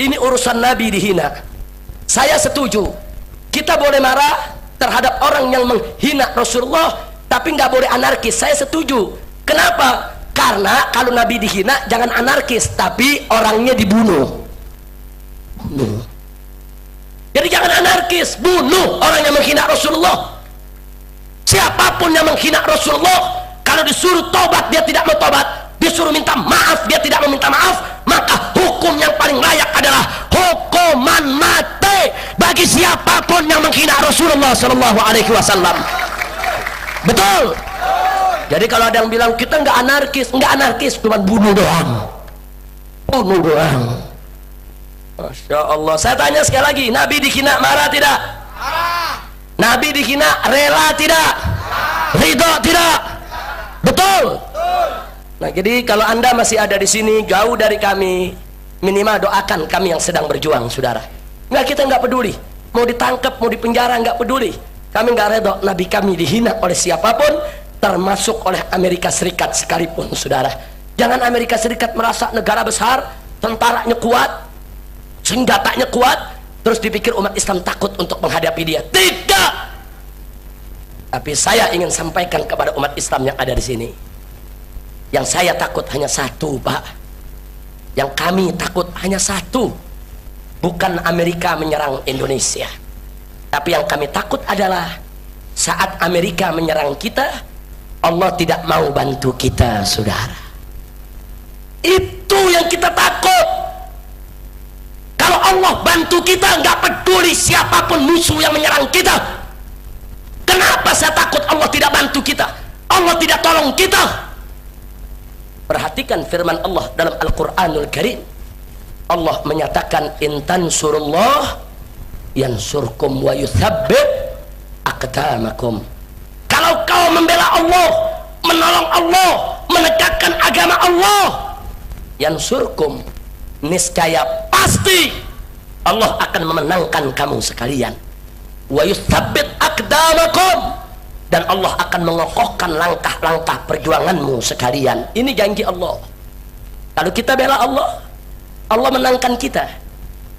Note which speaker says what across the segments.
Speaker 1: ini urusan Nabi dihina. Saya setuju, kita boleh marah terhadap orang yang menghina Rasulullah, tapi nggak boleh anarkis. Saya setuju. Kenapa? Karena kalau Nabi dihina jangan anarkis, tapi orangnya dibunuh. Jadi jangan anarkis, bunuh orang yang menghina Rasulullah. Siapapun yang menghina Rasulullah, kalau disuruh tobat dia tidak mau tobat, disuruh minta maaf dia tidak mau minta maaf, maka hukum yang paling layak adalah hukuman mati bagi siapapun yang menghina Rasulullah Shallallahu Alaihi Wasallam. Betul. Jadi kalau ada yang bilang kita nggak anarkis, cuma bunuh doang, bunuh doang. Masya Allah. Saya tanya sekali lagi, Nabi dihina marah tidak? Marah. Nabi dihina rela tidak? Ridho tidak? Betul. Nah, jadi kalau Anda masih ada di sini jauh dari kami, minimal doakan kami yang sedang berjuang, saudara. Nggak, kita nggak peduli mau ditangkap, mau dipenjara, nggak peduli. Kami nggak ridho Nabi kami dihina oleh siapapun, termasuk oleh Amerika Serikat sekalipun, saudara. Jangan Amerika Serikat merasa negara besar, tentaranya kuat, senjatanya kuat, terus dipikir umat Islam takut untuk menghadapi dia. Tidak. Tapi saya ingin sampaikan kepada umat Islam yang ada di sini, yang saya takut hanya satu, Pak. Yang kami takut hanya satu, bukan Amerika menyerang Indonesia, tapi yang kami takut adalah saat Amerika menyerang kita, Allah tidak mau bantu kita, saudara. Itu yang kita takut. Kalau Allah bantu kita, nggak peduli siapapun musuh yang menyerang kita. Kenapa saya takut Allah tidak bantu kita, Allah tidak tolong kita? Perhatikan firman Allah dalam Al-Quranul Karim. Allah menyatakan, intan surullah yansurkum wa yuthabbit aqdamakum. Kalau kau membela Allah, menolong Allah, menegakkan agama Allah, yansurkum, niscaya pasti Allah akan memenangkan kamu sekalian. Wa yuthabbit aqdamakum, dan Allah akan mengokohkan langkah-langkah perjuanganmu sekalian. Ini janji Allah. Kalau kita bela Allah, Allah menangkan kita.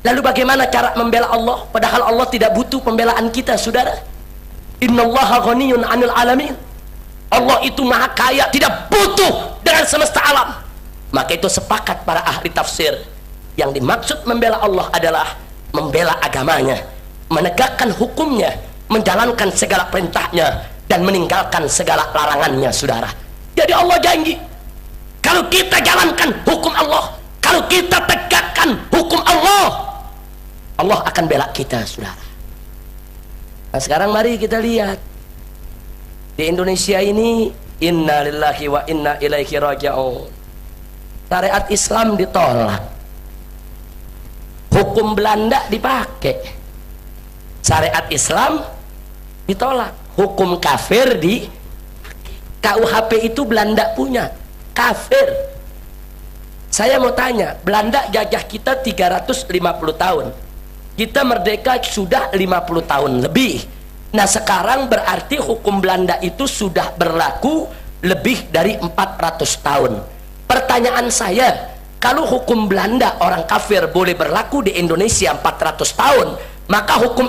Speaker 1: Lalu bagaimana cara membela Allah padahal Allah tidak butuh pembelaan kita, saudara? Innallaha ghaniyun 'anil alamin. Allah itu maha kaya, tidak butuh dengan semesta alam. Maka itu sepakat para ahli tafsir, yang dimaksud membela Allah adalah membela agamanya, menegakkan hukumnya, menjalankan segala perintahnya, dan meninggalkan segala larangannya, saudara. Jadi Allah janji, kalau kita jalankan hukum Allah, kalau kita tegakkan hukum Allah, Allah akan bela kita, saudara. Nah, sekarang mari kita lihat di Indonesia ini, inna lillahi wa inna ilaihi raji'un. Syariat Islam ditolak, hukum Belanda dipakai, syariat Islam ditolak, hukum kafir di KUHP itu Belanda punya, kafir. Saya mau tanya, Belanda jajah kita 350 tahun, kita merdeka sudah 50 tahun lebih. Nah sekarang berarti hukum Belanda itu sudah berlaku lebih dari 400 tahun. Pertanyaan saya, kalau hukum Belanda orang kafir boleh berlaku di Indonesia 400 tahun, maka hukum